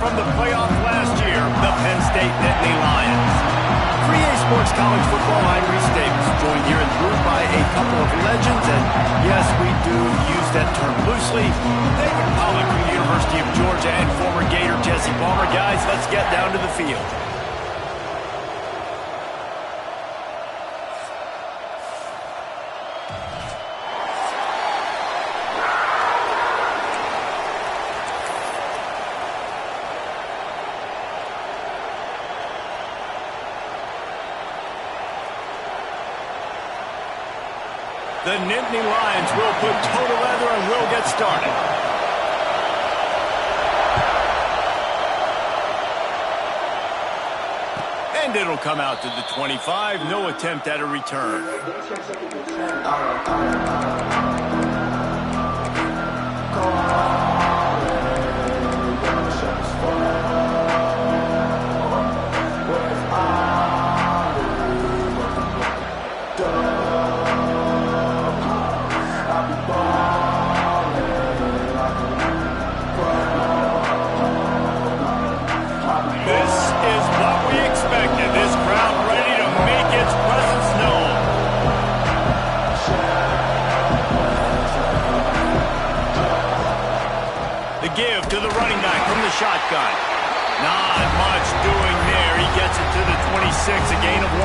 from the playoff last year, the Penn State Nittany Lions. 3A Sports College Football, I'm Reese Davis, joined here in the booth by a couple of legends, and yes, we do use that term loosely. David Pollack from the University of Georgia and former Gator Jesse Palmer. Guys, let's get down to the field. The Nittany Lions will put total leather and will get started. And it'll come out to the 25. No attempt at a return. Give to the running back from the shotgun. Not much doing there. He gets it to the 26, a gain of 1.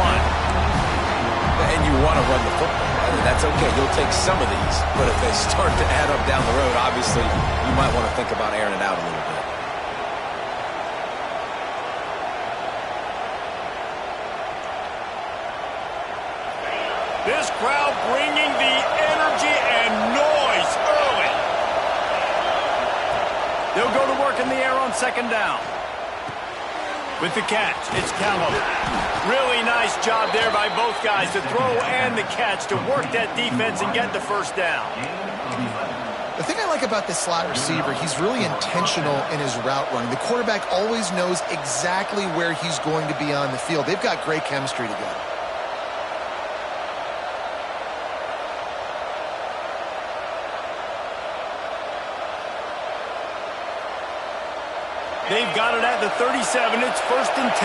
And you want to run the football. I mean, that's okay. You'll take some of these. But if they start to add up down the road, obviously, you might want to think about airing it out a little bit. This crowd bringing the energy and noise early. They'll go to work in the air on second down. With the catch, it's Calhoun. Really nice job there by both guys to throw and the catch to work that defense and get the first down. The thing I like about this slot receiver, he's really intentional in his route running. The quarterback always knows exactly where he's going to be on the field. They've got great chemistry together. They've got it at the 37. It's 1st and 10.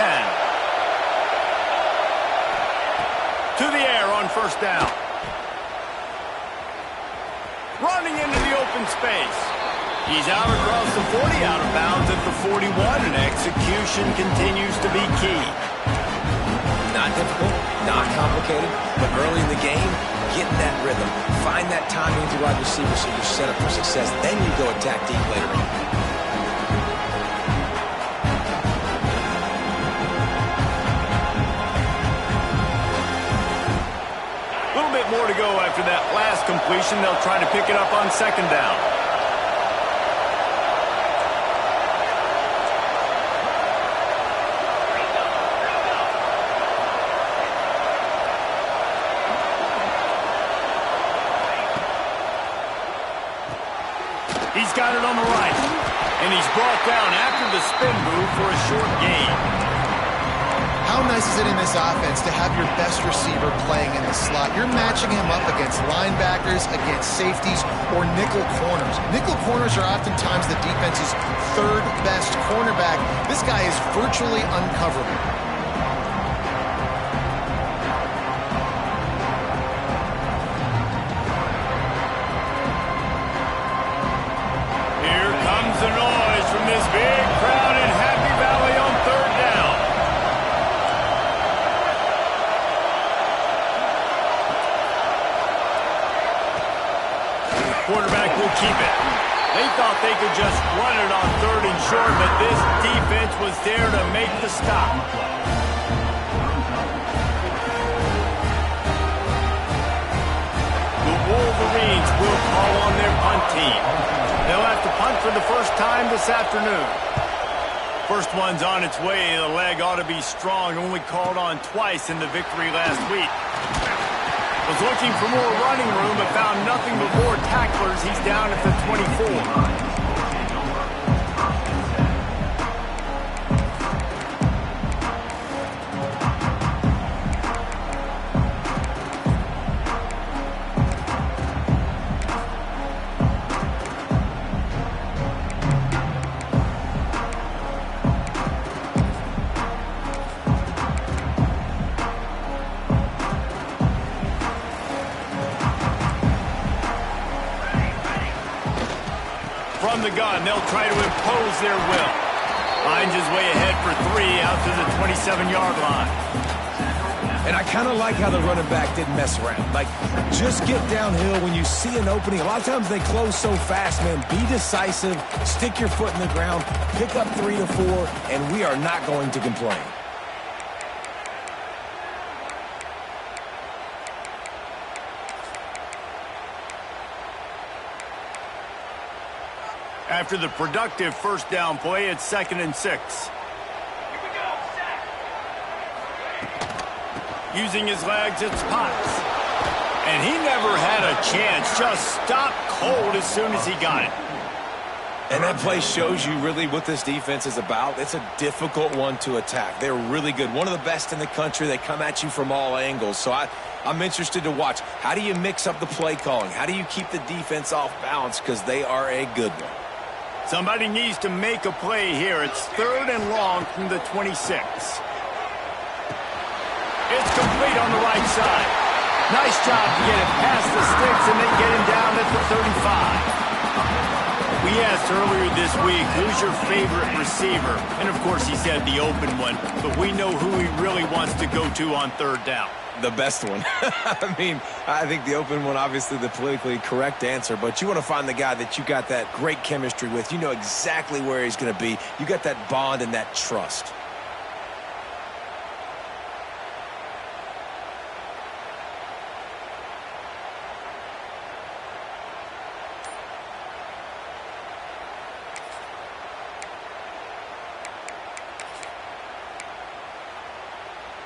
To the air on first down. Running into the open space. He's out across the 40, out of bounds at the 41, and execution continues to be key. Not difficult, not complicated, but early in the game, getting that rhythm. Find that timing with the wide receiver so you're set up for success. Then you go attack deep later on. More to go after that last completion. They'll try to pick it up on second down. He's got it on the right. And he's brought down after the spin move for a short gain. How nice is it in this offense to have your best receiver playing in the slot? You're matching him up against linebackers, against safeties, or nickel corners. Nickel corners are oftentimes the defense's third best cornerback. This guy is virtually uncoverable. Here comes the noise from this big crowd in Happy Valley on third down. Quarterback will keep it. They thought they could just run it on 3rd and short, but this defense was there to make the stop. The Wolverines will call on their punt team. They'll have to punt for the first time this afternoon. First one's on its way. The leg ought to be strong. Only called on twice in the victory last week. Was looking for more running room, but found nothing but more tacklers. He's down at the 24. from the gun. They'll try to impose their will. Finds his way ahead for 3 out to the 27-yard line. And I kind of like how the running back didn't mess around. Like, just get downhill when you see an opening. A lot of times they close so fast, man. Be decisive, stick your foot in the ground, pick up 3 to 4, and we are not going to complain. After the productive first down play, it's 2nd and 6. Using his legs, it's Potts. And he never had a chance. Just stopped cold as soon as he got it. And that play shows you really what this defense is about. It's a difficult one to attack. They're really good. One of the best in the country. They come at you from all angles. So I'm interested to watch. How do you mix up the play calling? How do you keep the defense off balance? Because they are a good one. Somebody needs to make a play here. It's 3rd and long from the 26. It's complete on the right side. Nice job to get it past the sticks, and they get him down at the 35. We asked earlier this week, who's your favorite receiver? And, of course, he said the open one, but we know who he really wants to go to on 3rd down. The best one. I mean, I think the open one, obviously the politically correct answer, but you want to find the guy that you got that great chemistry with. You know exactly where he's going to be. You got that bond and that trust.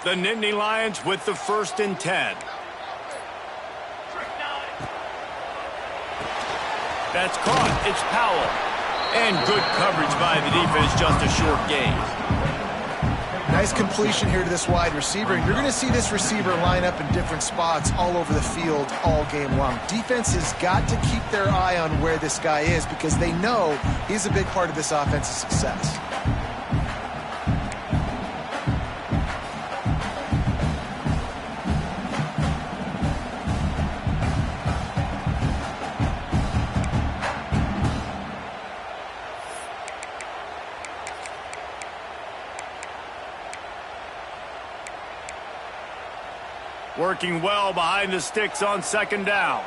The Nittany Lions with the 1st and 10. That's caught. It's Powell. And good coverage by the defense, just a short gain. Nice completion here to this wide receiver. You're going to see this receiver line up in different spots all over the field all game long. Defense has got to keep their eye on where this guy is because they know he's a big part of this offense's success. Working well behind the sticks on 2nd down.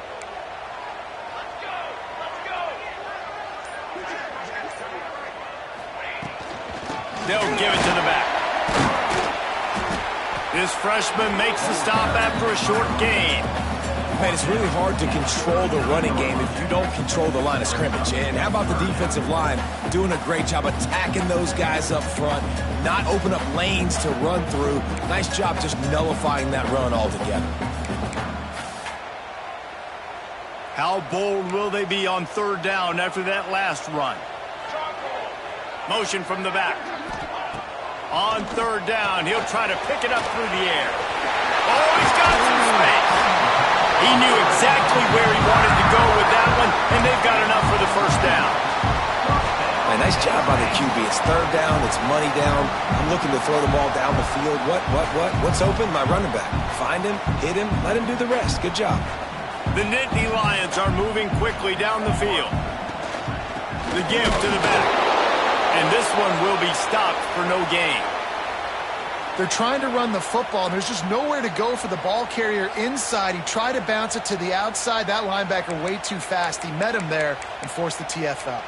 They'll give it to the back. This freshman makes the stop after a short gain. Man, it's really hard to control the running game if you don't control the line of scrimmage. And how about the defensive line doing a great job attacking those guys up front, not open up lanes to run through. Nice job just nullifying that run altogether. How bold will they be on 3rd down after that last run? Motion from the back. On 3rd down, he'll try to pick it up through the air. Oh, he's got some space. He knew exactly where he wanted to go with that one, and they've got enough for the 1st down. Man, nice job by the QB. It's 3rd down. It's money down. I'm looking to throw the ball down the field. What's open? My running back. Find him, hit him, let him do the rest. Good job. The Nittany Lions are moving quickly down the field. The give to the back. And this one will be stopped for no gain. They're trying to run the football, and there's just nowhere to go for the ball carrier inside. He tried to bounce it to the outside. That linebacker way too fast. He met him there and forced the TFL.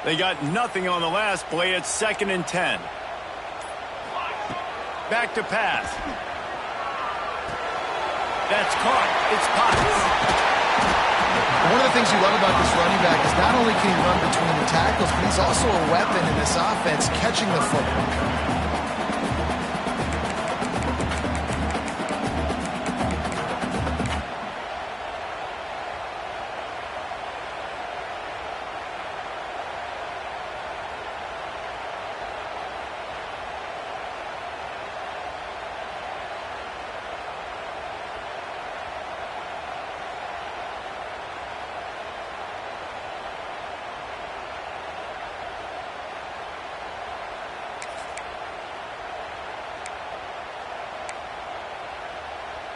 They got nothing on the last play. It's 2nd and 10. Back to pass. That's caught. It's Potts. One of the things you love about this running back is not only can he run between the tackles, but he's also a weapon in this offense, catching the football.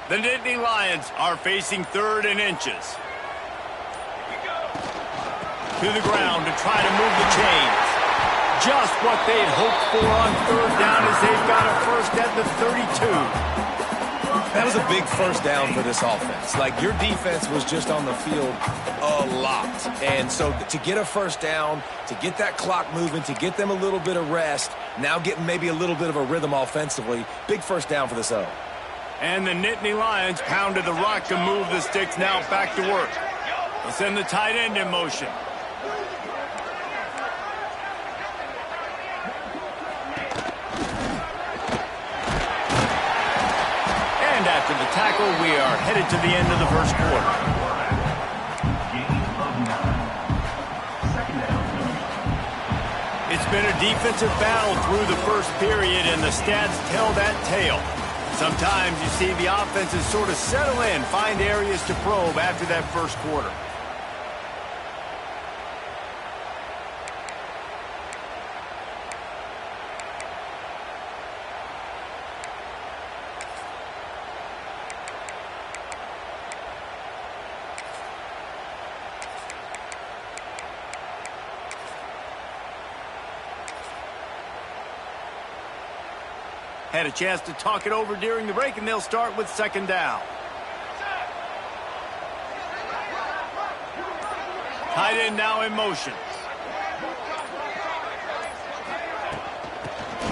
The Nittany Lions are facing 3rd and inches. To the ground to try to move the chains. Just what they'd hoped for on 3rd down as they've got a first at the 32. That was a big first down for this offense. Like, your defense was just on the field a lot. And so to get a first down, to get that clock moving, to get them a little bit of rest, now getting maybe a little bit of a rhythm offensively, big first down for this O. And the Nittany Lions pounded the rock to move the sticks, now back to work. They'll send the tight end in motion. And after the tackle, we are headed to the end of the first quarter. It's been a defensive battle through the first period, and the stats tell that tale. Sometimes you see the offenses sort of settle in, find areas to probe after that first quarter. Had a chance to talk it over during the break, and they'll start with 2nd down. Tight end now in motion.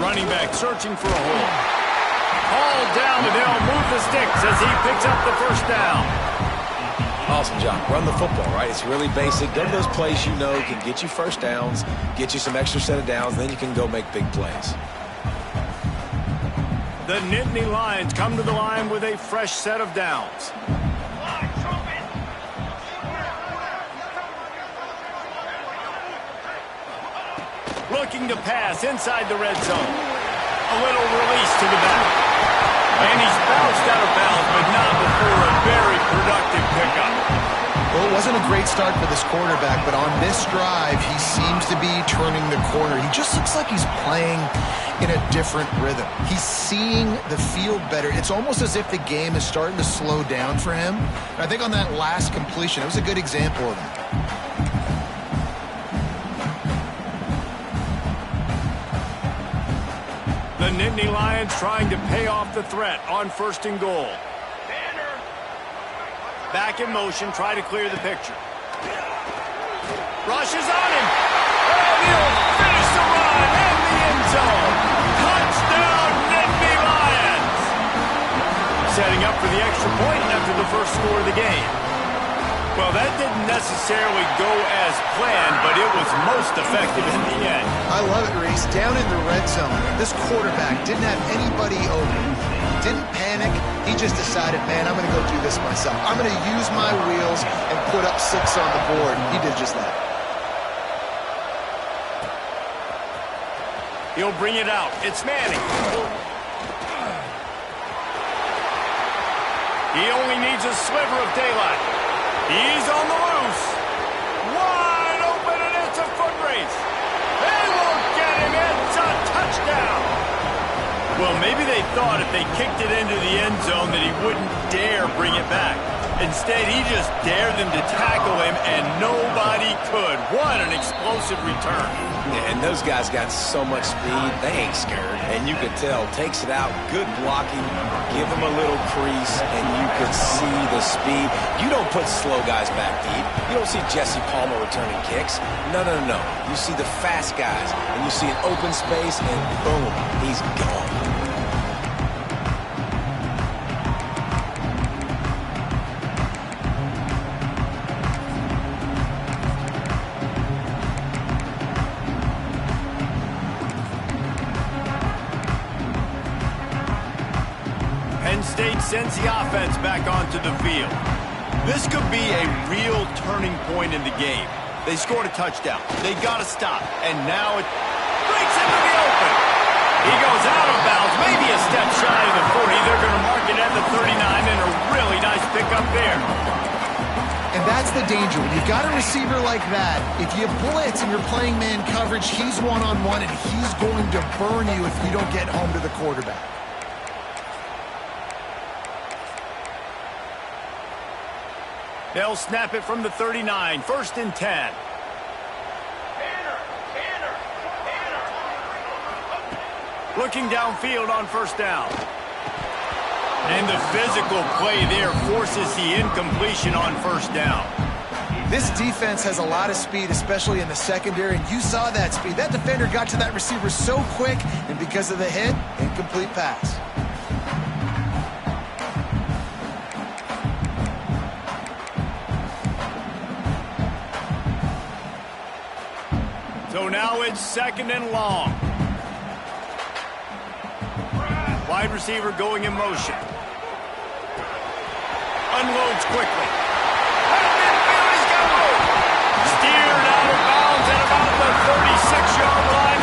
Running back searching for a hole. Called down, but they'll move the sticks as he picks up the first down. Awesome job. Run the football, right? It's really basic. Go to those plays you know can get you first downs, get you some extra set of downs, then you can go make big plays. The Nittany Lions come to the line with a fresh set of downs. Looking to pass inside the red zone. A little release to the back. And he's bounced out of bounds, but not before a very productive pickup. Well, it wasn't a great start for this quarterback, but on this drive, he seems to be turning the corner. He just looks like he's playing in a different rhythm. He's seeing the field better. It's almost as if the game is starting to slow down for him. And I think on that last completion, it was a good example of that. The Nittany Lions trying to pay off the threat on 1st and goal. Back in motion, try to clear the picture. Rushes on him. And he'll finish the run in the end zone. Touchdown, Nittany Lions. Setting up for the extra point after the first score of the game. Well, that didn't necessarily go as planned, but it was most effective in the end. I love it, Reese. Down in the red zone, this quarterback didn't have anybody open. Didn't panic. He just decided, man, I'm going to go do this myself. I'm going to use my wheels and put up 6 on the board. He did just that. He'll bring it out. It's Manning. He only needs a sliver of daylight. He's on the loose. Wide open, and it's a foot race. They won't get him. It's a touchdown. Well, maybe they thought if they kicked it into the end zone that he wouldn't dare bring it back. Instead, he just dared them to tackle him, and nobody could. What an explosive return. Yeah, and those guys got so much speed, they ain't scared. And you could tell, takes it out, good blocking, give him a little crease, and you could see the speed. You don't put slow guys back deep. You don't see Jesse Palmer returning kicks. No, no, no. You see the fast guys, and you see an open space, and boom, he's gone. State sends the offense back onto the field. This could be a real turning point in the game. They scored a touchdown. They got to stop. And now it breaks into the open. He goes out of bounds, maybe a step shy of the 40. They're going to mark it at the 39, and a really nice pickup there. And that's the danger. When you've got a receiver like that, if you blitz and you're playing man coverage, he's one-on-one, and he's going to burn you if you don't get home to the quarterback. They'll snap it from the 39, 1st and 10. Looking downfield on 1st down. And the physical play there forces the incompletion on 1st down. This defense has a lot of speed, especially in the secondary, and you saw that speed. That defender got to that receiver so quick, and because of the hit, incomplete pass. So now it's 2nd and long. Wide receiver going in motion. Unloads quickly. Steered out of bounds at about the 36-yard line.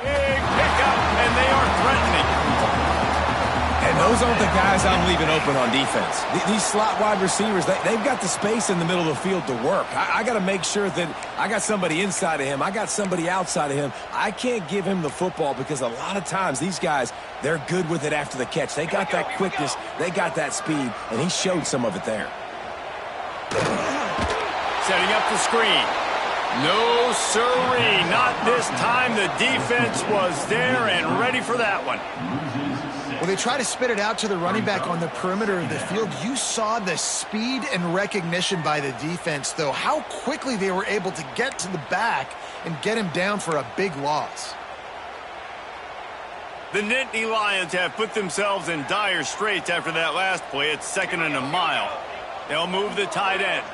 Big pickup, and they are threatening. And those aren't the guys I'm leaving open on defense. These slot wide receivers, they've got the space in the middle of the field to work. I got to make sure that I got somebody inside of him. I got somebody outside of him. I can't give him the football because a lot of times these guys, they're good with it after the catch. They got that quickness. They got that speed, and he showed some of it there. Setting up the screen. No, sirree, not this time. The defense was there and ready for that one. Well, they try to spit it out to the running back on the perimeter of the field. You saw the speed and recognition by the defense, though, how quickly they were able to get to the back and get him down for a big loss. The Nittany Lions have put themselves in dire straits after that last play. It's 2nd and a mile. They'll move the tight end.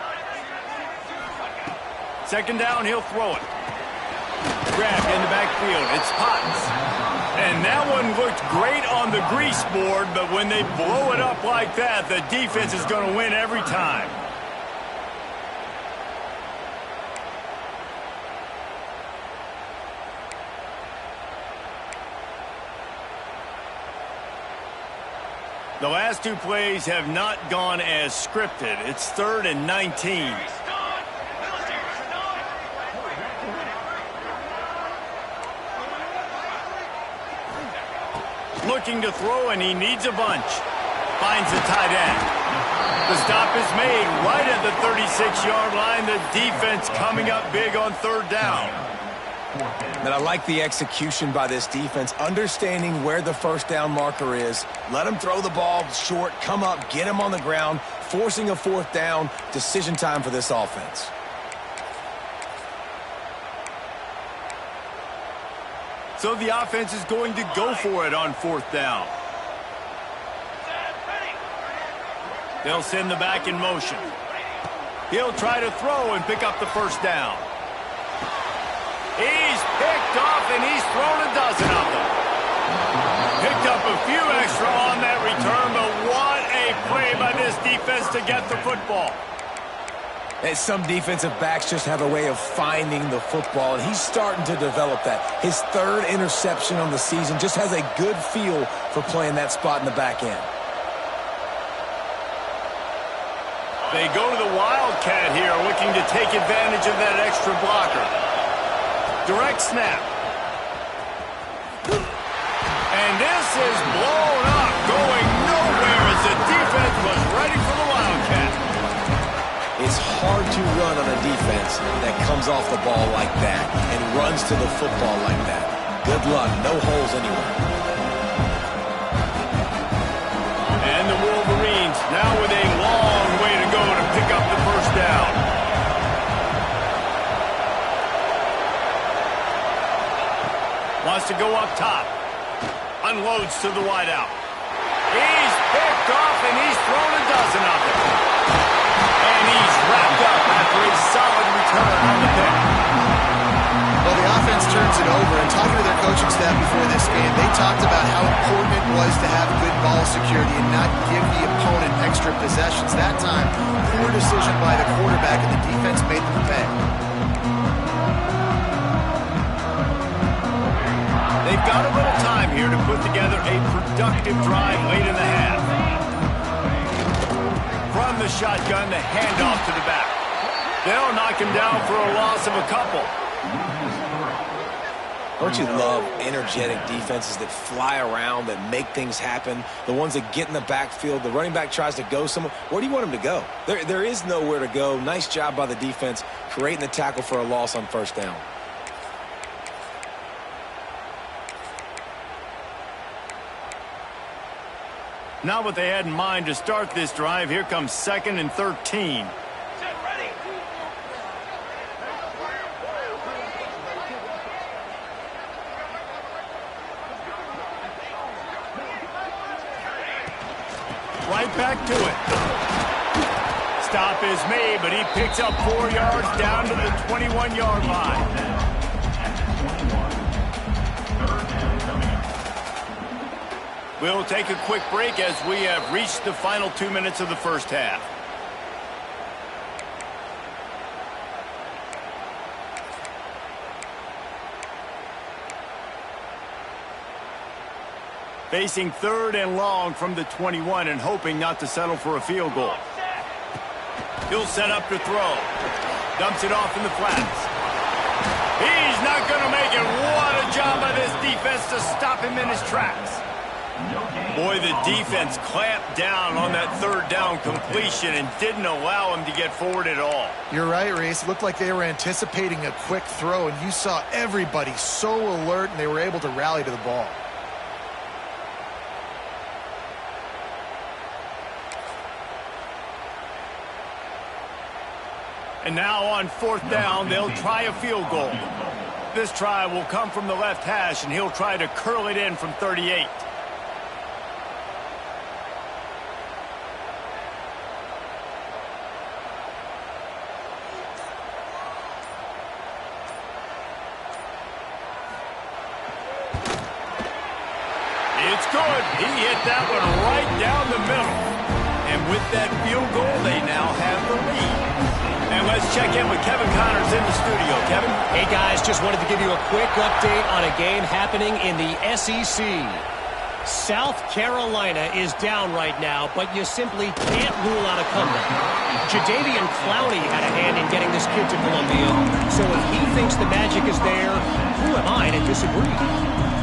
2nd down, he'll throw it. Grabbed in the backfield. It's Potts. And that one looked great on the grease board, but when they blow it up like that, the defense is going to win every time. The last 2 plays have not gone as scripted. It's 3rd and 19. Looking to throw, and he needs a bunch. Finds the tight end. The stop is made right at the 36-yard line. The defense coming up big on 3rd down. And I like the execution by this defense, understanding where the 1st down marker is. Let him throw the ball short, come up, get him on the ground, forcing a 4th down. Decision time for this offense. So the offense is going to go for it on 4th down. They'll send the back in motion. He'll try to throw and pick up the 1st down. He's picked off, and he's thrown a dozen of them. Picked up a few extra on that return, but what a play by this defense to get the football. And some defensive backs just have a way of finding the football, and he's starting to develop that. His 3rd interception on the season, just has a good feel for playing that spot in the back end. They go to the Wildcat here, looking to take advantage of that extra blocker. Direct snap. And this is blown up, going nowhere as the defense was ready for the Wildcat. It's hard to run on a defense that comes off the ball like that and runs to the football like that. Good luck. No holes anywhere. And the Wolverines now with a long way to go to pick up the 1st down. Wants to go up top. Unloads to the wideout. He's picked off, and he's thrown a dozen of them. And he's wrapped up after a solid return on the pick. Well, the offense turns it over, and talking to their coaching staff before this game, they talked about how important it was to have good ball security and not give the opponent extra possessions. That time, poor decision by the quarterback, and the defense made them pay. they've got a little time here to put together a productive drive late in the half. From the shotgun, the handoff to the back. They'll knock him down for a loss of a couple. Don't you love energetic defenses that fly around, that make things happen? The ones that get in the backfield, the running back tries to go somewhere. Where do you want him to go? There is nowhere to go. Nice job by the defense, creating the tackle for a loss on first down. Not what they had in mind to start this drive. Here comes 2nd and 13. Right back to it. Stop is made, but he picks up 4 yards down to the 21-yard line. We'll take a quick break as we have reached the final 2 minutes of the first half. Facing 3rd and long from the 21 and hoping not to settle for a field goal. He'll set up to throw. Dumps it off in the flats. He's not going to make it. What a job by this defense to stop him in his tracks. Boy, the defense clamped down on that 3rd down completion and didn't allow him to get forward at all. You're right, Reese. It looked like they were anticipating a quick throw, and you saw everybody so alert, and they were able to rally to the ball. And now on 4th down, they'll try a field goal. This try will come from the left hash, and he'll try to curl it in from 38. It's good. He hit that one right down the middle. And with that field goal, they now have the lead. And let's check in with Kevin Connors in the studio. Kevin? Hey, guys, just wanted to give you a quick update on a game happening in the SEC. South Carolina is down right now, but you simply can't rule out a comeback. Jadeveon Clowney had a hand in getting this kid to Columbia, so if he thinks the magic is there, who am I to disagree?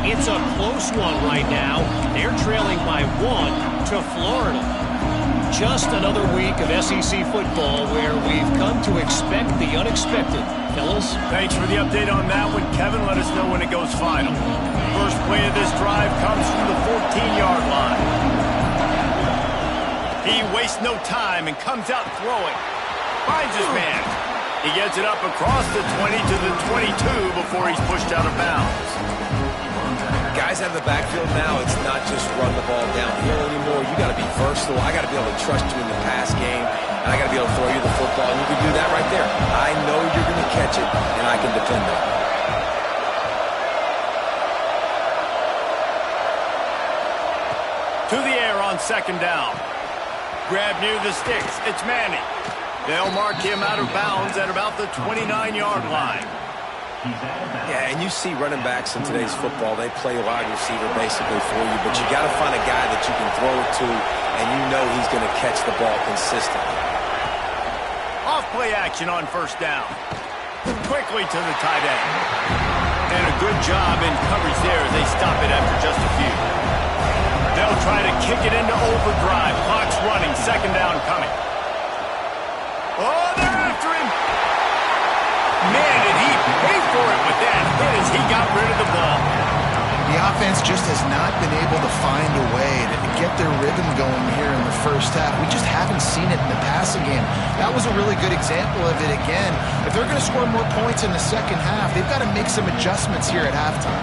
It's a close one right now. They're trailing by 1 to Florida. Just another week of SEC football where we've come to expect the unexpected. Fellas? Thanks for the update on that one, Kevin. Let us know when it goes final. First play of this drive comes from the 14-yard line. He wastes no time and comes out throwing. Finds his man. He gets it up across the 20 to the 22 before he's pushed out of bounds. Guys have the backfield now. It's not just run the ball downhill anymore. You got to be versatile. I got to be able to trust you in the pass game, and I got to be able to throw you the football, and you can do that right there. I know you're going to catch it, and I can defend it. To the air on 2nd down. Grab near the sticks. It's Manning. They'll mark him out of bounds at about the 29-yard line. Yeah, and you see running backs in today's football, they play wide receiver basically for you, but you got to find a guy that you can throw it to, and you know he's going to catch the ball consistently. Off play action on 1st down. Quickly to the tight end. And a good job in coverage there as they stop it after just a few. They'll try to kick it into overdrive. Clock's running. 2nd down coming. Oh, they're after him. Man, did he pay for it with that hit as he got rid of the ball. The offense just has not been able to find a way to get their rhythm going here in the first half. We just haven't seen it in the passing game. That was a really good example of it again. If they're going to score more points in the second half, they've got to make some adjustments here at halftime.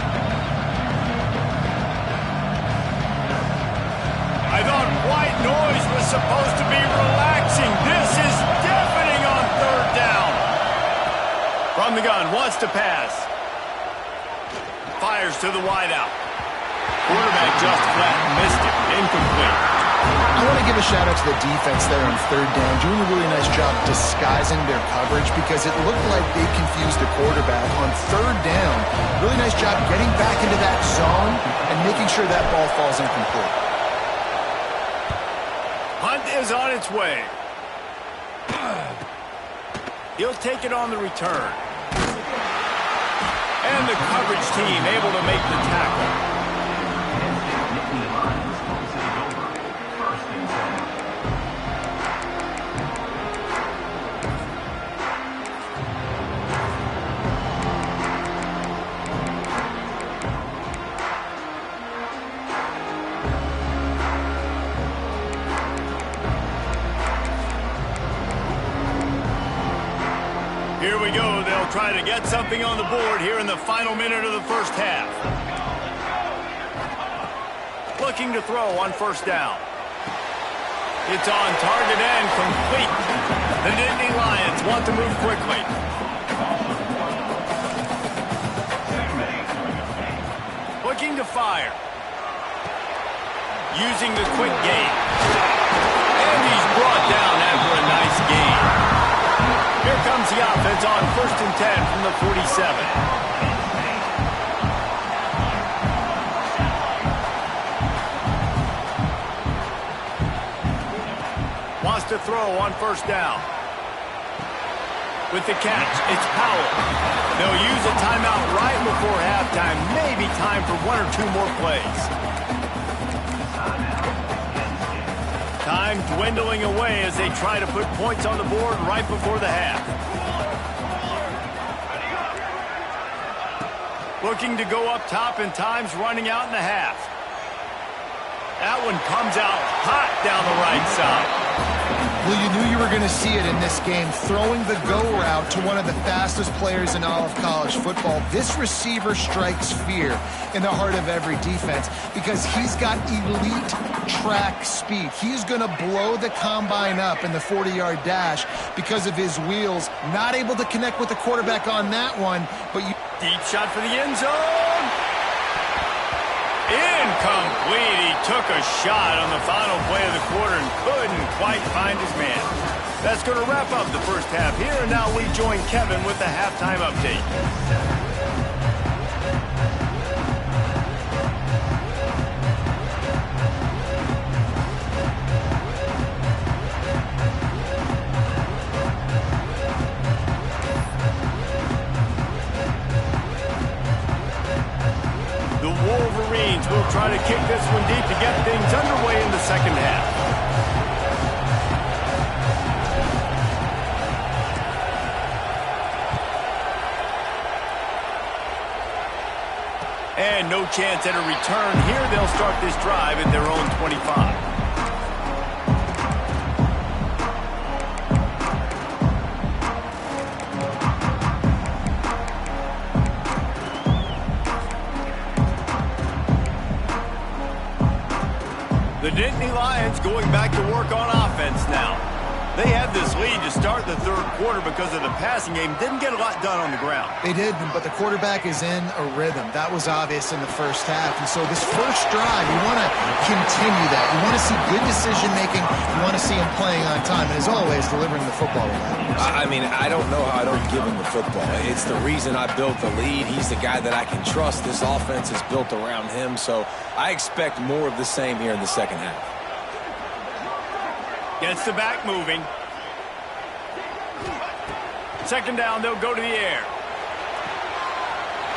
I thought white noise was supposed to be relaxing. This is deafening on 3rd down. From the gun, wants to pass. Fires to the wideout. Quarterback just flat missed it. Incomplete. I want to give a shout out to the defense there on third down, doing a really nice job disguising their coverage because it looked like they confused the quarterback on third down. Really nice job getting back into that zone and making sure that ball falls incomplete. Hunt is on its way. He'll take it on the return. And the coverage team able to make the tackle. Here we go. They'll try to get something on the board here in the final minute of the first half. Looking to throw on first down. It's on target and complete. The Nittany Lions want to move quickly. Looking to fire. Using the quick game. And he's brought down after a nice gain. Here comes the offense on 1st and 10 from the 47. Wants to throw on first down. With the catch, it's Powell. They'll use a timeout right before halftime. Maybe time for one or two more plays. Time dwindling away as they try to put points on the board right before the half. Looking to go up top, and time's running out in the half. That one comes out hot down the right side. Well, you knew you were going to see it in this game, throwing the go route to one of the fastest players in all of college football. This receiver strikes fear in the heart of every defense because he's got elite track speed. He's going to blow the combine up in the 40-yard dash because of his wheels. Not able to connect with the quarterback on that one, but you... Deep shot for the end zone. Incomplete. He took a shot on the final play of the quarter and couldn't quite find his man. That's going to wrap up the first half here, and now we join Kevin with the halftime update. Wolverines will try to kick this one deep to get things underway in the second half. And no chance at a return here. They'll start this drive at their own 25. The Nittany Lions going back to work on offense now. They had this lead to start the third quarter because of the passing game. Didn't get a lot done on the ground. They did, but the quarterback is in a rhythm. That was obvious in the first half. And so this first drive, you want to continue that. You want to see good decision-making. You want to see him playing on time. And as always, delivering the football. I mean, I don't know how I don't give him the football. It's the reason I built the lead. He's the guy that I can trust. This offense is built around him. So I expect more of the same here in the second half. Gets the back moving. Second down, they'll go to the air.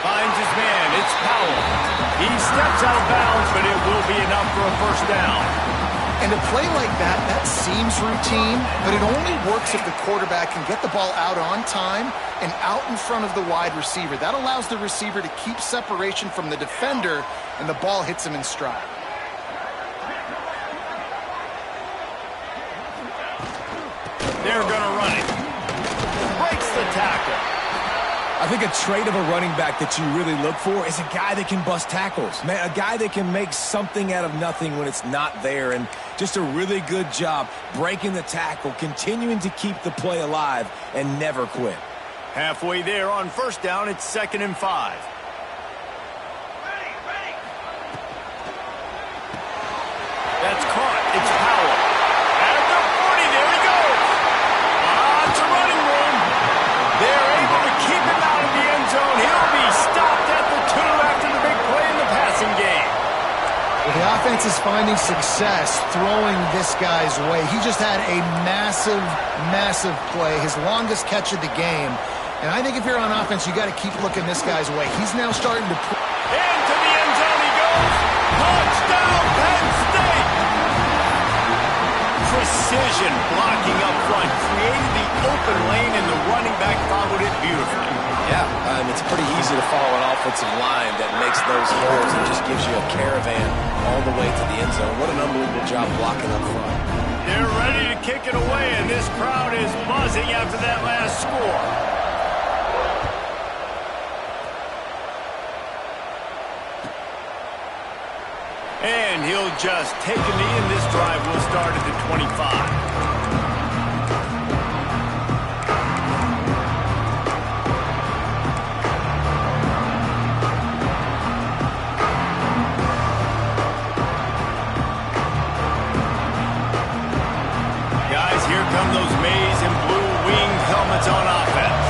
Finds his man. It's Powell. He steps out of bounds, but it will be enough for a first down. And a play like that, that seems routine, but it only works if the quarterback can get the ball out on time and out in front of the wide receiver. That allows the receiver to keep separation from the defender, and the ball hits him in stride. They're going to run it. Breaks the tackle. I think a trait of a running back that you really look for is a guy that can bust tackles. Man, a guy that can make something out of nothing when it's not there. And just a really good job breaking the tackle, continuing to keep the play alive, and never quit. Halfway there on first down, it's 2nd and 5. That's caught. It's Powell. defense is finding success throwing this guy's way. He just had a massive, massive play, his longest catch of the game. And I think if you're on offense, you got to keep looking this guy's way. He's now starting to... Into the end zone he goes. Touchdown, Penn State! Precision blocking up front, created the open lane, and the running back followed it beautifully. Yeah, it's pretty easy to follow an offensive line that makes those holes and just gives you a caravan all the way to the end zone. What an unbelievable job blocking up front. They're ready to kick it away, and this crowd is buzzing after that last score. And he'll just take a knee, and this drive will start at the 25. Guys, here come those maize and blue winged helmets on offense.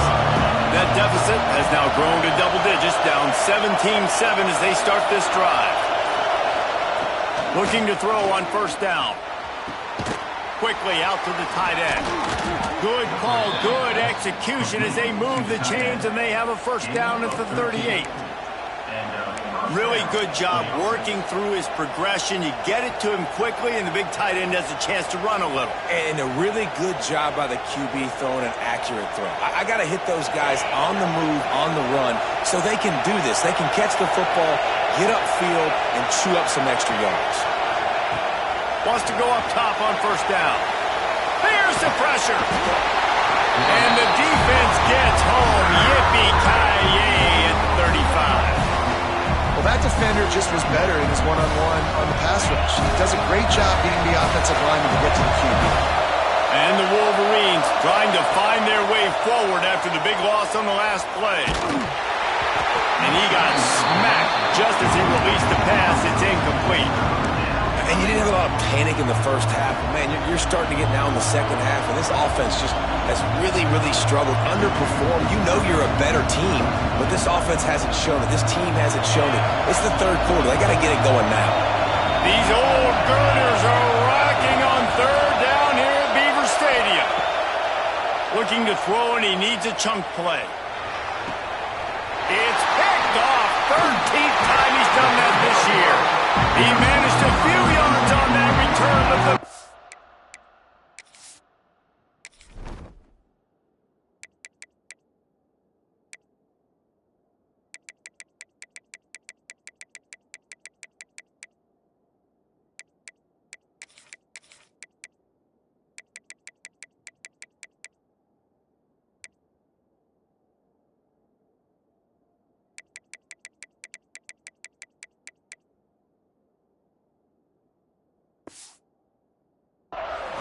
That deficit has now grown to double digits, down 17-7 as they start this drive. Looking to throw on first down. Quickly out to the tight end. Good call, good execution as they move the chains, and they have a first down at the 38. Really good job working through his progression. You get it to him quickly, and the big tight end has a chance to run a little. And a really good job by the QB throwing an accurate throw. I got to hit those guys on the move, on the run, so they can do this. They can catch the football, get upfield, and chew up some extra yards. Wants to go up top on first down. There's the pressure. And the defense gets home. Yippee-ki-yay at the 35. Well, that defender just was better in his one-on-one on the pass rush. He does a great job getting the offensive lineman to get to the QB. And the Wolverines trying to find their way forward after the big loss on the last play. And he got smacked just as he released the pass. It's incomplete. And you didn't have a lot of panic in the first half. Man, you're starting to get now in the second half, and this offense just has really, really struggled, underperformed. You know you're a better team, but this offense hasn't shown it. This team hasn't shown it. It's the third quarter. They got to get it going now. These old girders are rocking on third down here at Beaver Stadium. Looking to throw, and he needs a chunk play. It's picked off. 13th time he's done that this year. He managed a few yards on that return, but the...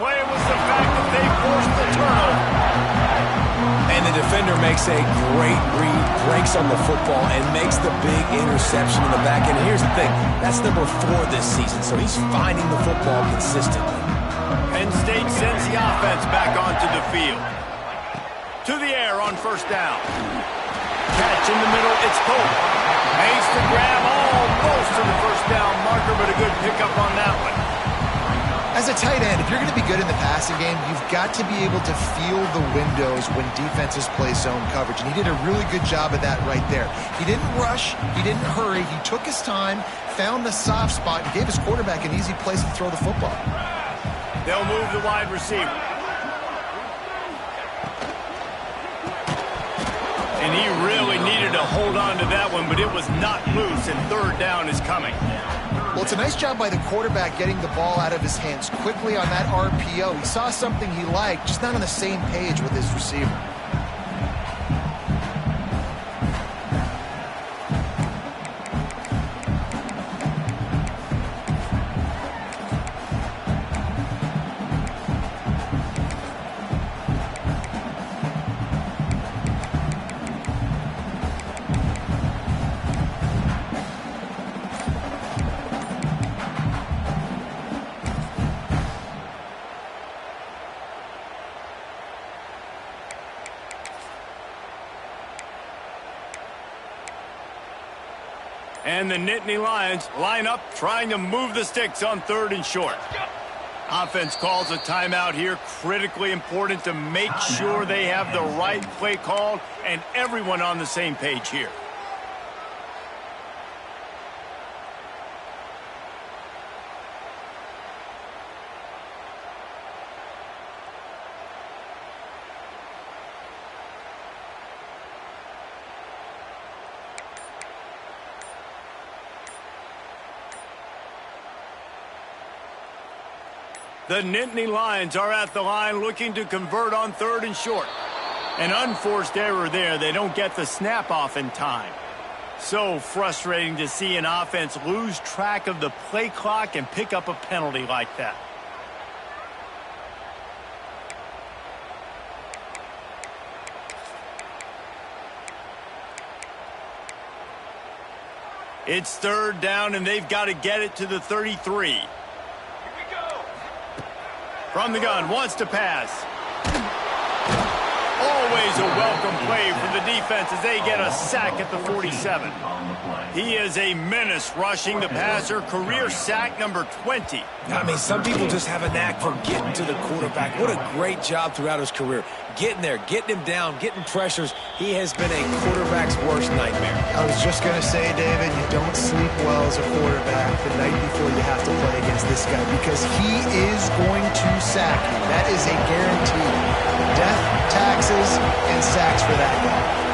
Play was the fact that they forced the turnover. And the defender makes a great read, breaks on the football, and makes the big interception in the back end. Here's the thing, that's number 4 this season, so he's finding the football consistently. Penn State sends the offense back onto the field. To the air on first down. Catch in the middle, it's Pope. Makes the grab almost to the first down marker, but a good pickup on that one. As a tight end, if you're going to be good in the passing game, you've got to be able to feel the windows when defenses play zone coverage, and he did a really good job of that right there. He didn't rush, he didn't hurry, he took his time, found the soft spot, and gave his quarterback an easy place to throw the football. They'll move the wide receiver. And he really needed to hold on to that one, but it was not loose, and third down is coming. Well, it's a nice job by the quarterback getting the ball out of his hands quickly on that RPO. He saw something he liked, just not on the same page with his receiver. And the Nittany Lions line up trying to move the sticks on 3rd and short. Offense calls a timeout here. Critically important to make sure they have the right play called and everyone on the same page here. The Nittany Lions are at the line looking to convert on 3rd and short. An unforced error there. They don't get the snap off in time. So frustrating to see an offense lose track of the play clock and pick up a penalty like that. It's 3rd down, and they've got to get it to the 33. From the gun, wants to pass. Always a welcome play for the defense as they get a sack at the 47. He is a menace rushing the passer. Career sack number 20. I mean, some people just have a knack for getting to the quarterback. What a great job throughout his career. Getting there, getting him down, getting pressures. He has been a quarterback's worst nightmare. I was just going to say, David, you don't sleep well as a quarterback the night before you have to play against this guy because he is going to sack you. That is a guarantee. Death, taxes, and sacks for that guy.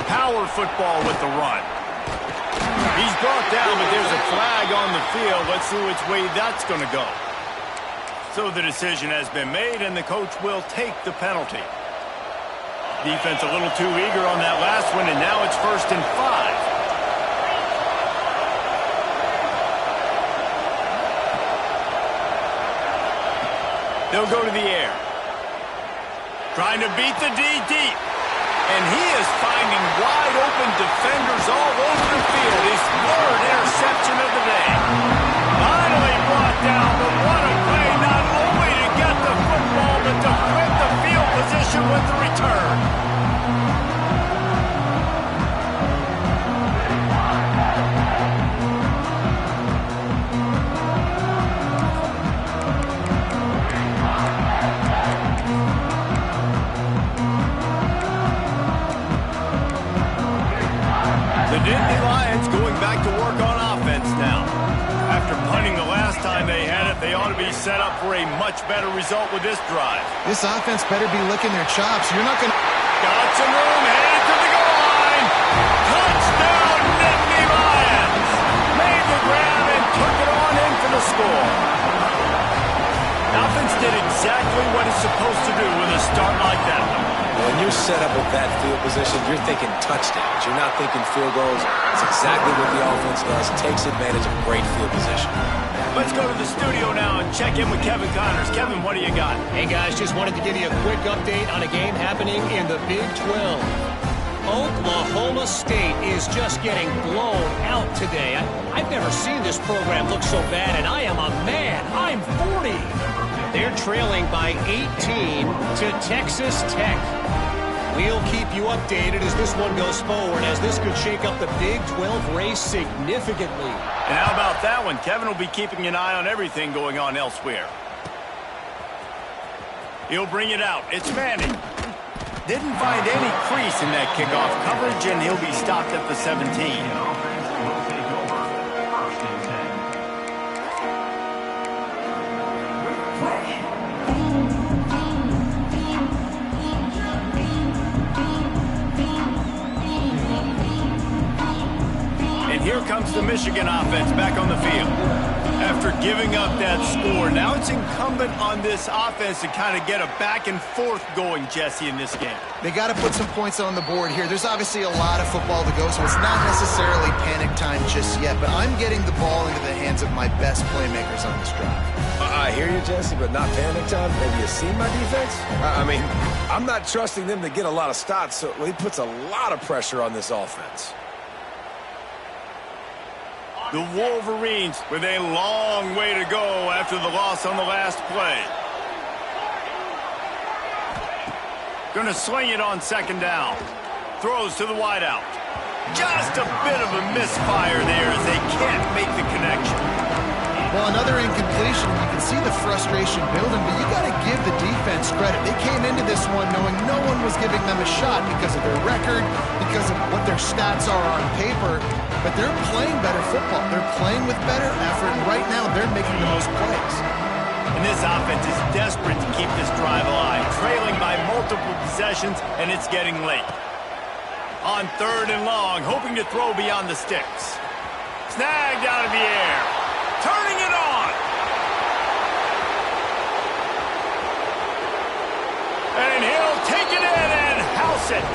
Power football with the run. He's brought down, but there's a flag on the field. Let's see which way that's going to go. So the decision has been made, and the coach will take the penalty. Defense a little too eager on that last one, and now it's 1st and 5. They'll go to the air. Trying to beat the D deep. And he is finding wide open defenders all over the field. His 3rd interception of the day. Finally brought down, but what a play, not only to get the football, but to flip the field position with the return. The Nittany Lions going back to work on offense now. After punting the last time they had it, they ought to be set up for a much better result with this drive. This offense better be licking their chops. You're not going to... Got some room, headed to the goal line. Touchdown, Nittany Lions. Made the grab and took it on in for the score. Offense did exactly what it's supposed to do with a start like that. When you're set up with that field position, you're thinking touchdowns. You're not thinking field goals. It's exactly what the offense does. Takes advantage of great field position. Let's go to the studio now and check in with Kevin Connors. Kevin, what do you got? Hey, guys, just wanted to give you a quick update on a game happening in the Big 12. Oklahoma State is just getting blown out today. I've never seen this program look so bad, and I am a man. I'm 40. They're trailing by 18 to Texas Tech. We'll keep you updated as this one goes forward, as this could shake up the Big 12 race significantly. And how about that one? Kevin will be keeping an eye on everything going on elsewhere. He'll bring it out. It's Manning. Didn't find any crease in that kickoff coverage, and he'll be stopped at the 17. Here comes the Michigan offense back on the field. After giving up that score, now it's incumbent on this offense to kind of get a back and forth going, Jesse, in this game. They got to put some points on the board here. There's obviously a lot of football to go, so it's not necessarily panic time just yet, but I'm getting the ball into the hands of my best playmakers on this drive. I hear you, Jesse, but not panic time. Have you seen my defense? I mean, I'm not trusting them to get a lot of stops, so he puts a lot of pressure on this offense. The Wolverines with a long way to go after the loss on the last play. Going to sling it on 2nd down. Throws to the wideout. Just a bit of a misfire there as they can't make the connection. Well, another incompletion. You can see the frustration building, but you got to give the defense credit. They came into this one knowing no one was giving them a shot because of their record, because of what their stats are on paper, but they're playing better football. They're playing with better effort, and right now they're making the most plays. And this offense is desperate to keep this drive alive, trailing by multiple possessions, and it's getting late. On 3rd and long, hoping to throw beyond the sticks. Snagged out of the air. Turning it on. And he'll take it in and house it.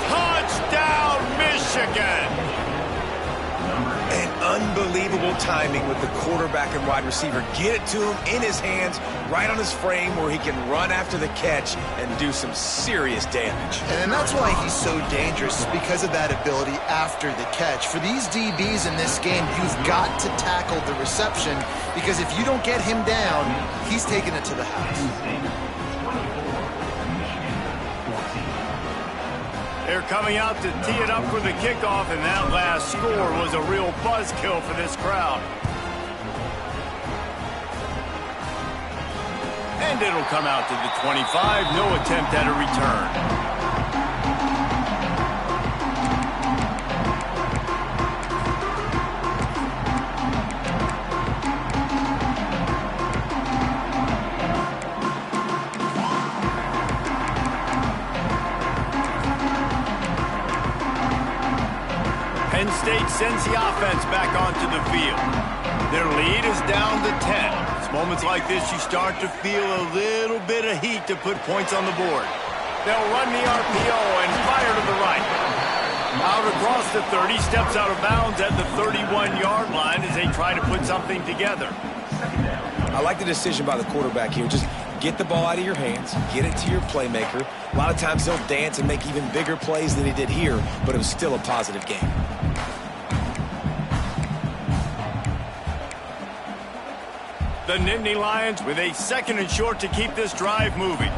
Touchdown, Michigan. And unbelievable timing with the quarterback and wide receiver. Get it to him in his hands, right on his frame where he can run after the catch and do some serious damage. And that's why he's so dangerous, because of that ability after the catch. For these DBs in this game, you've got to tackle the reception, because if you don't get him down, he's taking it to the house. They're coming out to tee it up for the kickoff, and that last score was a real buzzkill for this crowd. And it'll come out to the 25. No attempt at a return. Penn State sends the offense back onto the field. Their lead is down to 10. It's moments like this you start to feel a little bit of heat to put points on the board. They'll run the RPO and fire to the right. Out across the 30, steps out of bounds at the 31-yard line as they try to put something together. I like the decision by the quarterback here. Just get the ball out of your hands, get it to your playmaker. A lot of times he'll dance and make even bigger plays than he did here, but it was still a positive game. The Nittany Lions with a 2nd and short to keep this drive moving.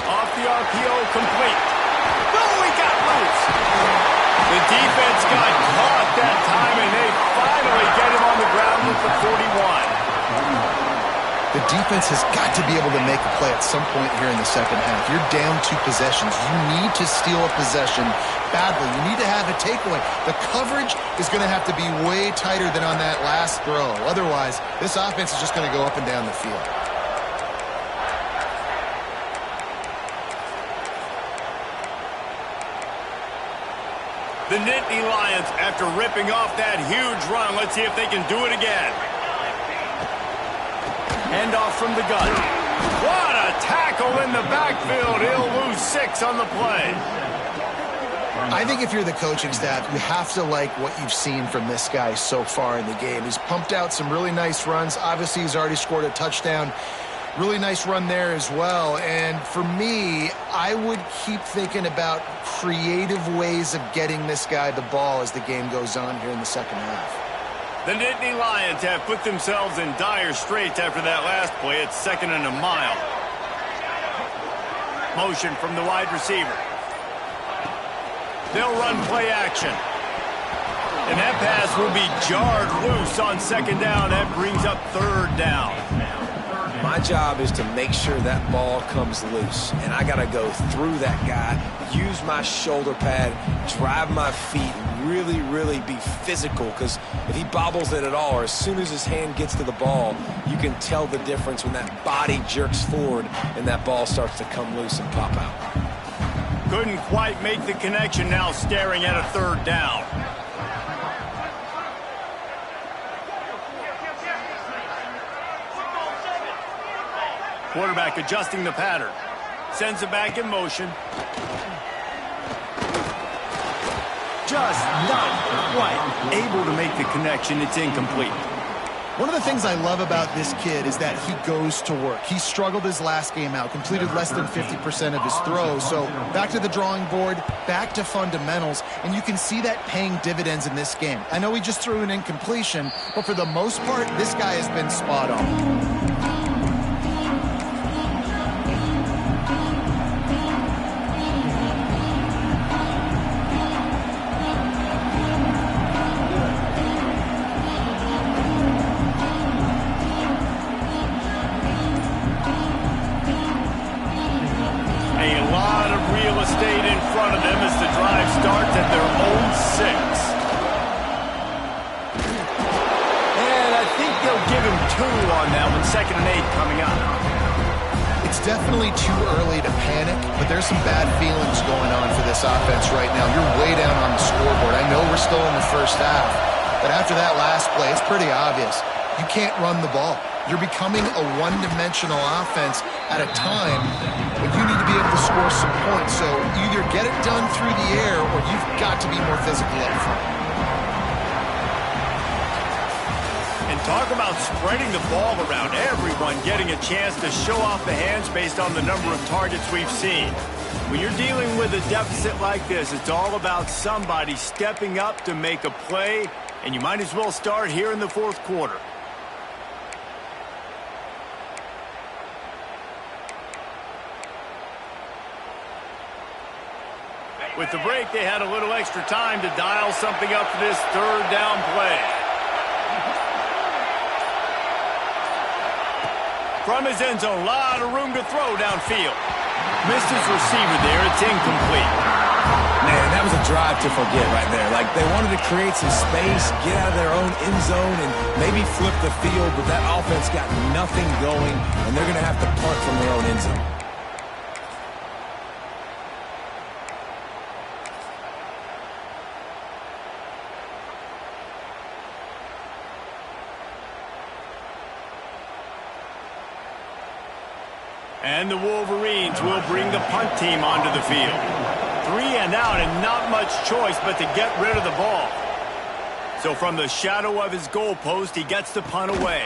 Off the RPO, complete. Oh, he got loose. The defense got caught that time, and they finally get him on the ground with the 41. The defense has got to be able to make a play at some point here in the second half. You're down 2 possessions. You need to steal a possession badly. You need to have a takeaway. The coverage is going to have to be way tighter than on that last throw. Otherwise, this offense is just going to go up and down the field. The Nittany Lions, after ripping off that huge run, let's see if they can do it again. Hand off from the gun. What a tackle in the backfield. He'll lose 6 on the play. I think if you're the coaching staff, you have to like what you've seen from this guy so far in the game. He's pumped out some really nice runs. Obviously, he's already scored a touchdown. Really nice run there as well. And for me, I would keep thinking about creative ways of getting this guy the ball as the game goes on here in the second half. The Nittany Lions have put themselves in dire straits after that last play. It's 2nd and a mile. Motion from the wide receiver. They'll run play action. And that pass will be jarred loose on 2nd down. That brings up 3rd down. My job is to make sure that ball comes loose, and I got to go through that guy, use my shoulder pad, drive my feet, really, really be physical, because if he bobbles it at all, or as soon as his hand gets to the ball, you can tell the difference when that body jerks forward and that ball starts to come loose and pop out. Couldn't quite make the connection, now staring at a 3rd down. Quarterback adjusting the pattern. Sends it back in motion. Just not quite able to make the connection. It's incomplete. One of the things I love about this kid is that he goes to work. He struggled his last game out, completed less than 50% of his throws. So back to the drawing board, back to fundamentals, and you can see that paying dividends in this game. I know he just threw an incompletion, but for the most part, this guy has been spot on. 2nd and 8 coming up. It's definitely too early to panic, but there's some bad feelings going on for this offense right now. You're way down on the scoreboard. I know we're still in the first half, but after that last play, it's pretty obvious. You can't run the ball. You're becoming a one-dimensional offense at a time when you need to be able to score some points. So either get it done through the air or you've got to be more physical up front. Talk about spreading the ball around. Everyone getting a chance to show off the hands based on the number of targets we've seen. When you're dealing with a deficit like this, it's all about somebody stepping up to make a play, and you might as well start here in the 4th quarter. With the break, they had a little extra time to dial something up for this 3rd down play. From his end zone, a lot of room to throw downfield. Missed his receiver there. It's incomplete. Man, that was a drive to forget right there. Like, they wanted to create some space, get out of their own end zone, and maybe flip the field, but that offense got nothing going, and they're going to have to punt from their own end zone. And the Wolverines will bring the punt team onto the field. 3 and out and not much choice but to get rid of the ball. So from the shadow of his goalpost, he gets the punt away.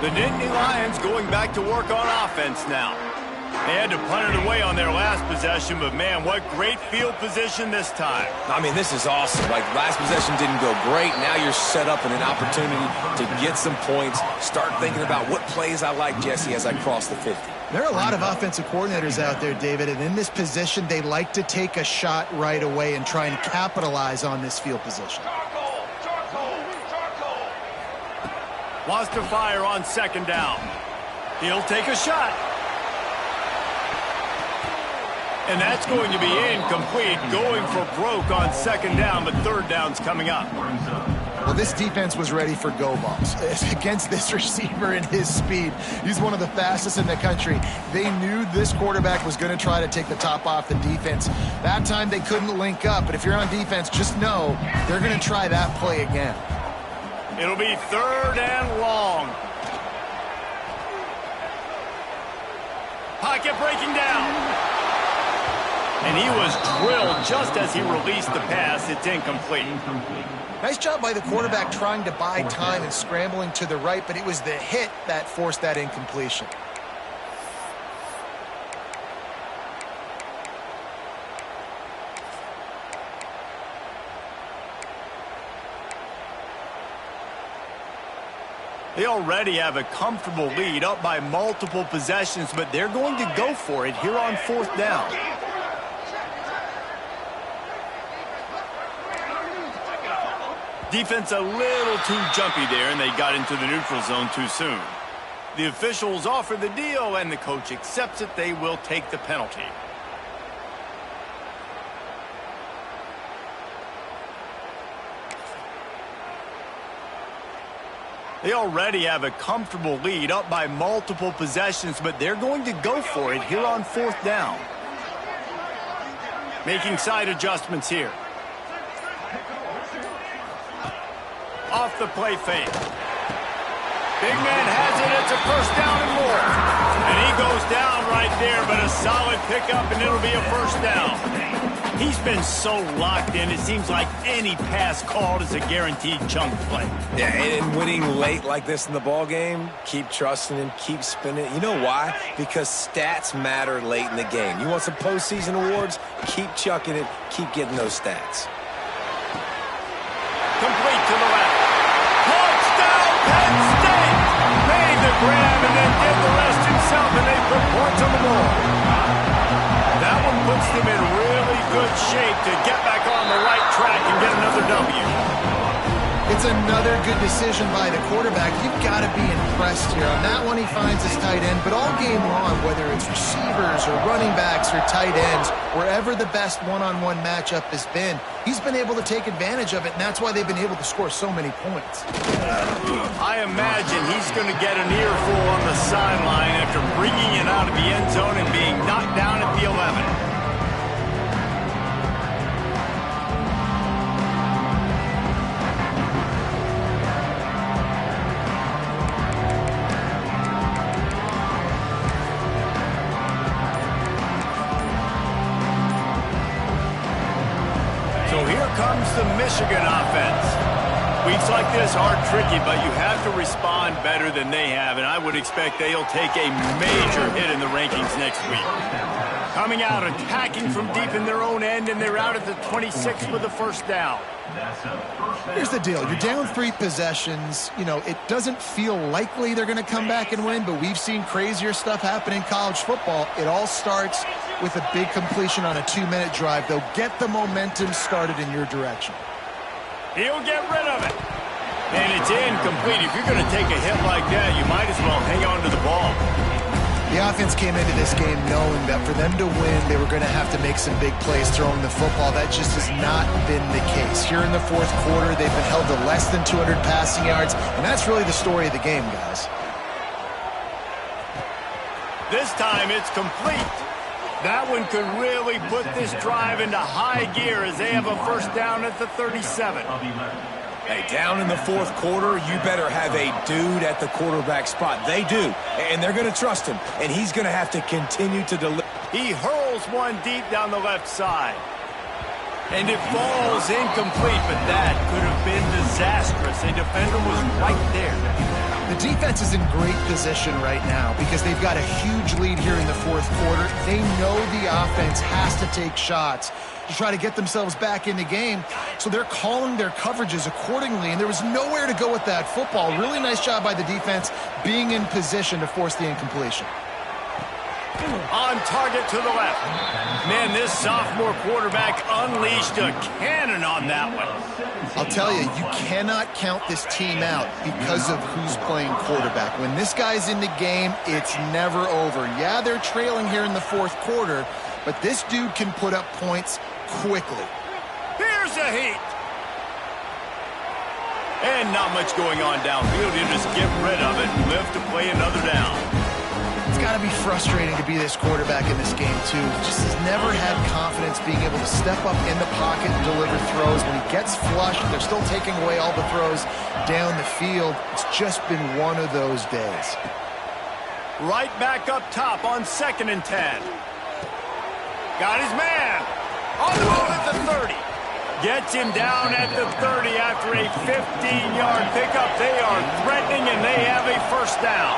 The Nittany Lions going back to work on offense now. They had to punt it away on their last possession, but man, what great field position this time. I mean, this is awesome. Like, last possession didn't go great. Now you're set up in an opportunity to get some points. Start thinking about what plays I like, Jesse, as I cross the 50. There are a lot of offensive coordinators out there, David, and in this position, they like to take a shot right away and try and capitalize on this field position. Wants to fire on 2nd down. He'll take a shot. And that's going to be incomplete. Going for broke on 2nd down, but 3rd down's coming up. Well, this defense was ready for go balls. Against this receiver and his speed, he's one of the fastest in the country. They knew this quarterback was going to try to take the top off the defense. That time they couldn't link up, but if you're on defense, just know they're going to try that play again. It'll be 3rd and long. Pocket breaking down. And he was drilled just as he released the pass. It's incomplete. Nice job by the quarterback trying to buy time and scrambling to the right, but it was the hit that forced that incompletion. They already have a comfortable lead, up by multiple possessions, but they're going to go for it here on 4th down. Defense a little too jumpy there, and they got into the neutral zone too soon. The officials offer the deal, and the coach accepts it. They will take the penalty. They already have a comfortable lead, up by multiple possessions, but they're going to go for it here on 4th down. Making side adjustments here. Off the play fake. Big man has it. It's a 1st down and more. And he goes down right there, but a solid pickup, and it'll be a 1st down. He's been so locked in, it seems like any pass called is a guaranteed chunk play. Yeah, and winning late like this in the ball game, keep trusting him, keep spinning. You know why? Because stats matter late in the game. You want some postseason awards? Keep chucking it, keep getting those stats. Complete to the left. Touchdown, Penn State! Made the grab and then did the rest himself, and they put points on the board. That one puts them in really good shape to get back on the right track and get another W. It's That's another good decision by the quarterback. You've got to be impressed here. On that one, he finds his tight end, but all game long, whether it's receivers or running backs or tight ends, wherever the best one-on-one matchup has been, he's been able to take advantage of it, and that's why they've been able to score so many points. I imagine he's going to get an earful on the sideline after bringing it out of the end zone and being knocked down at the 11. So here comes the Michigan offense. Weeks like this are tricky, but you have to respond better than they have, and I would expect they'll take a major hit in the rankings next week. Coming out, attacking from deep in their own end, and they're out at the 26 with the first down. Here's the deal. You're down 3 possessions. You know, it doesn't feel likely they're going to come back and win, but we've seen crazier stuff happen in college football. It all starts with a big completion on a 2-minute drive. They'll get the momentum started in your direction. He'll get rid of it. And it's incomplete. If you're going to take a hit like that, you might as well hang on to the ball. The offense came into this game knowing that for them to win, they were going to have to make some big plays throwing the football. That just has not been the case. Here in the fourth quarter, they've been held to less than 200 passing yards, and that's really the story of the game, guys. This time it's complete. That one could really put this drive into high gear as they have a first down at the 37. Hey, down in the fourth quarter, you better have a dude at the quarterback spot. They do, and they're going to trust him, and he's going to have to continue to deliver. He hurls one deep down the left side. And it falls incomplete, but that could have been disastrous. A defender was right there. The defense is in great position right now because they've got a huge lead here in the fourth quarter. They know the offense has to take shots to try to get themselves back in the game, so they're calling their coverages accordingly, and there was nowhere to go with that football. Really nice job by the defense being in position to force the incompletion. On target to the left. Man, this sophomore quarterback unleashed a cannon on that one. I'll tell you, you cannot count this team out because of who's playing quarterback. When this guy's in the game, it's never over. Yeah, they're trailing here in the fourth quarter, but this dude can put up points quickly. Here's a heat. And not much going on downfield. You just get rid of it and live to play another down. It's got to be frustrating to be this quarterback in this game, too. Just has never had confidence being able to step up in the pocket and deliver throws. When he gets flushed, they're still taking away all the throws down the field. It's just been one of those days. Right back up top on 2nd and 10. Got his man. On the move at the 30. Gets him down at the 30 after a 15-yard pickup. They are threatening, and they have a first down.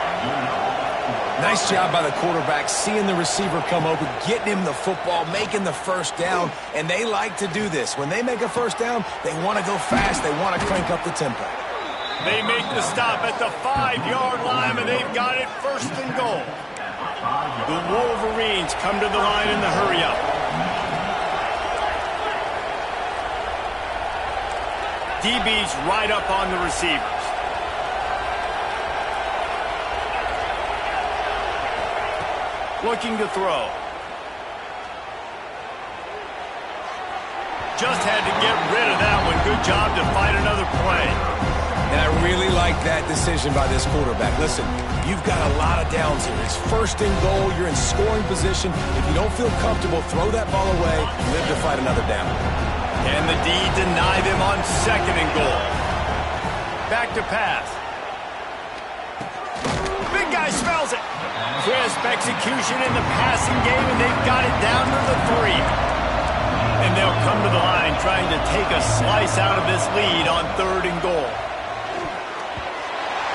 Nice job by the quarterback, seeing the receiver come open, getting him the football, making the first down, and they like to do this. When they make a first down, they want to go fast. They want to crank up the tempo. They make the stop at the 5-yard line, and they've got it 1st and goal. The Wolverines come to the line in the hurry-up. DB's right up on the receivers. Looking to throw. Just had to get rid of that one. Good job to fight another play. And I really like that decision by this quarterback. Listen, you've got a lot of downs here. It's 1st and goal. You're in scoring position. If you don't feel comfortable, throw that ball away. Live to fight another down. And the D deny them on 2nd and goal. Back to pass. Big guy smells it. Crisp execution in the passing game, and they've got it down to the 3. And they'll come to the line trying to take a slice out of this lead on 3rd and goal.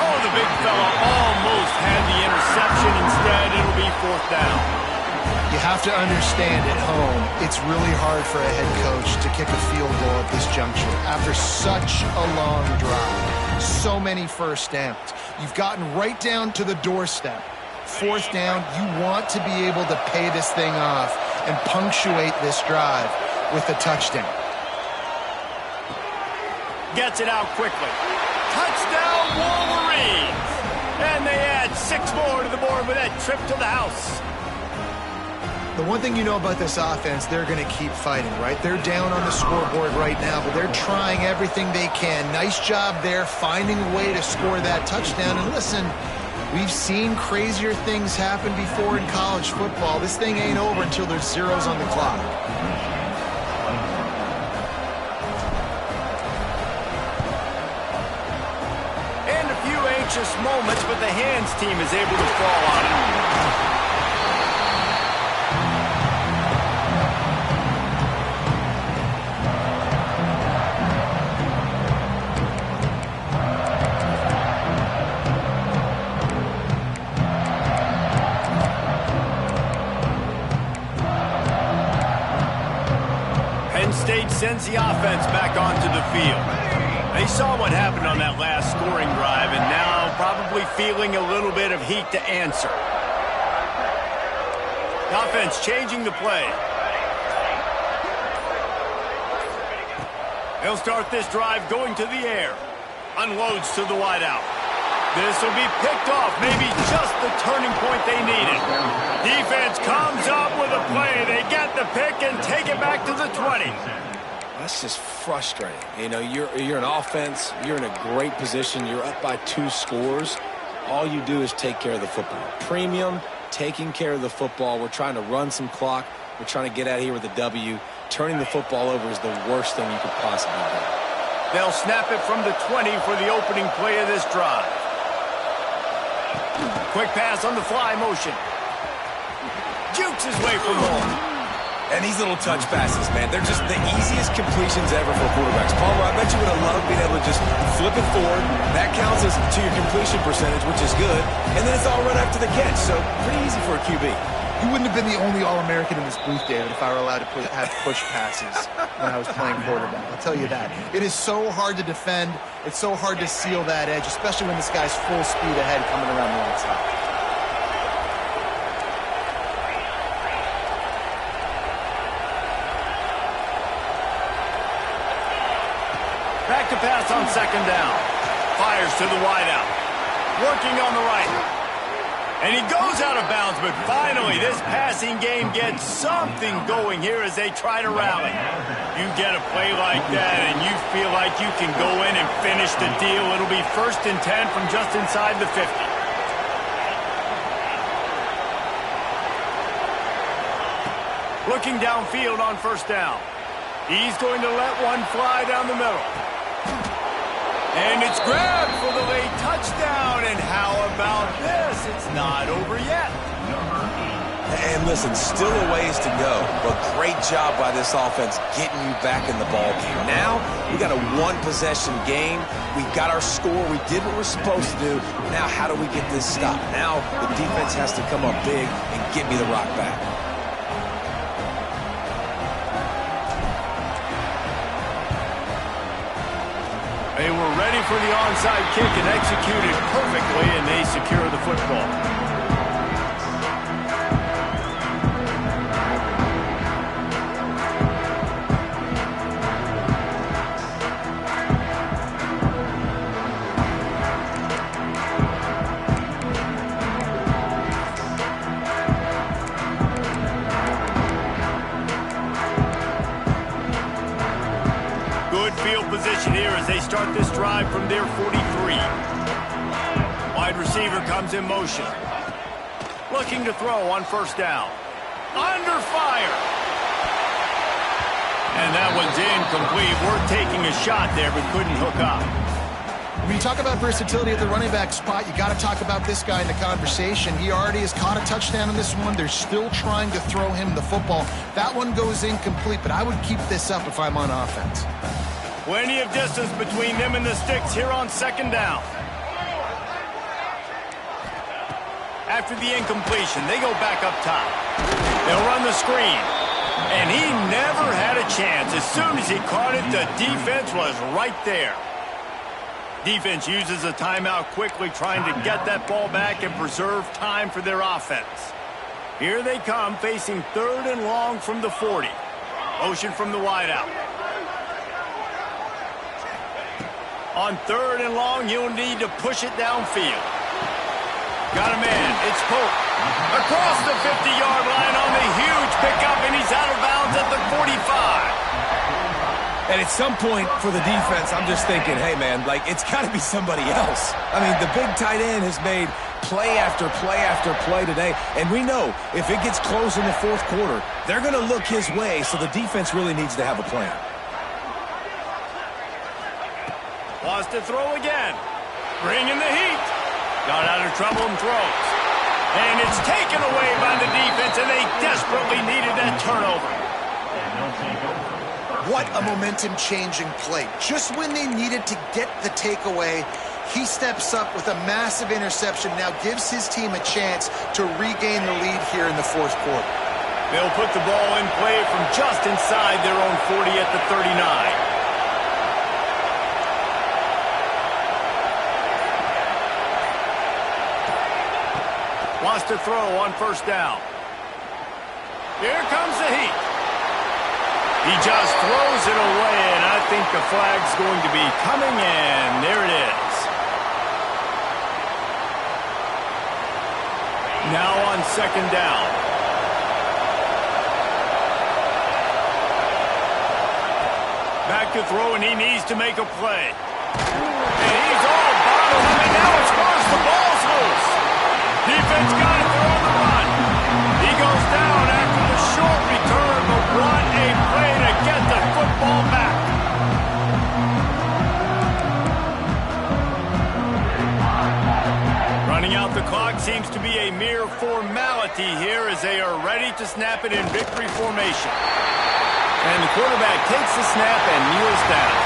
Oh, the big fella almost had the interception. Instead, it'll be 4th down. You have to understand at home, it's really hard for a head coach to kick a field goal at this juncture after such a long drive. So many first downs. You've gotten right down to the doorstep. 4th down, you want to be able to pay this thing off and punctuate this drive with a touchdown. Gets it out quickly. Touchdown, Wolverines! And they add 6 more to the board with that trip to the house. The one thing you know about this offense, they're going to keep fighting, right? They're down on the scoreboard right now, but they're trying everything they can. Nice job there, finding a way to score that touchdown. And listen, we've seen crazier things happen before in college football. This thing ain't over until there's zeros on the clock. And a few anxious moments, but the hands team is able to fall on it. State sends the offense back onto the field. They saw what happened on that last scoring drive and now probably feeling a little bit of heat to answer. The offense changing the play. They'll start this drive going to the air. Unloads to the wideout. This will be picked off, maybe just the turning point they needed. Defense comes up with a play. They get the pick and take it back to the 20. That's just frustrating. You know, you're an offense. You're in a great position. You're up by 2 scores. All you do is take care of the football. Premium, taking care of the football. We're trying to run some clock. We're trying to get out of here with a W. Turning the football over is the worst thing you could possibly do. They'll snap it from the 20 for the opening play of this drive. Quick pass on the fly motion. Jukes his way for more. And these little touch passes, man, they're just the easiest completions ever for quarterbacks. Palmer, I bet you would have loved being able to just flip it forward. That counts as to your completion percentage, which is good. And then it's all run after the catch, so pretty easy for a QB. You wouldn't have been the only All-American in this booth, David, if I were allowed to have push passes when I was playing quarterback. I'll tell you that. It is so hard to defend. It's so hard to seal that edge, especially when this guy's full speed ahead coming around the outside. Back to pass on second down. Fires to the wideout. Working on the right. And he goes out of bounds, but finally this passing game gets something going here as they try to rally. You get a play like that and you feel like you can go in and finish the deal. It'll be 1st and 10 from just inside the 50. Looking downfield on first down. He's going to let one fly down the middle. And it's grabbed for the late touchdown. And how about this? It's not over yet. And listen, still a ways to go, but great job by this offense getting you back in the ball game. Now, we got a 1-possession game. We got our score. We did what we're supposed to do. Now, how do we get this stopped? Now, the defense has to come up big and get me the rock back. They were ready for the onside kick and executed perfectly, and they secure the football. Position here as they start this drive from their 43. Wide receiver comes in motion. Looking to throw on first down. Under fire. And that one's incomplete. We're taking a shot there, but couldn't hook up. When you talk about versatility at the running back spot, you got to talk about this guy in the conversation. He already has caught a touchdown in this one. They're still trying to throw him the football. That one goes incomplete, but I would keep this up if I'm on offense. Plenty of distance between them and the sticks here on second down. After the incompletion, they go back up top. They'll run the screen. And he never had a chance. As soon as he caught it, the defense was right there. Defense uses a timeout quickly, trying to get that ball back and preserve time for their offense. Here they come, facing 3rd and long from the 40. Motion from the wideout. On 3rd and long, you'll need to push it downfield. Got a man. It's Pope. Across the 50-yard line on the huge pickup, and he's out of bounds at the 45. And at some point for the defense, I'm just thinking, hey, man, like, it's got to be somebody else. I mean, the big tight end has made play after play after play today. And we know if it gets close in the 4th quarter, they're going to look his way, so the defense really needs to have a plan. Wants to throw again. Bringing the heat. Got out of trouble and throws. And it's taken away by the defense, and they desperately needed that turnover. What a momentum-changing play. Just when they needed to get the takeaway, he steps up with a massive interception, now gives his team a chance to regain the lead here in the 4th quarter. They'll put the ball in play from just inside their own 40 at the 39. Wants to throw on 1st down. Here comes the heat. He just throws it away, and I think the flag's going to be coming in. There it is. Now on 2nd down. Back to throw, and he needs to make a play. And he's all bottom, and now it's worse. The ball's loose. Defense got it. They're on the run. He goes down after the short return, but what a play to get the football back. Running out the clock seems to be a mere formality here as they are ready to snap it in victory formation. And the quarterback takes the snap and kneels down.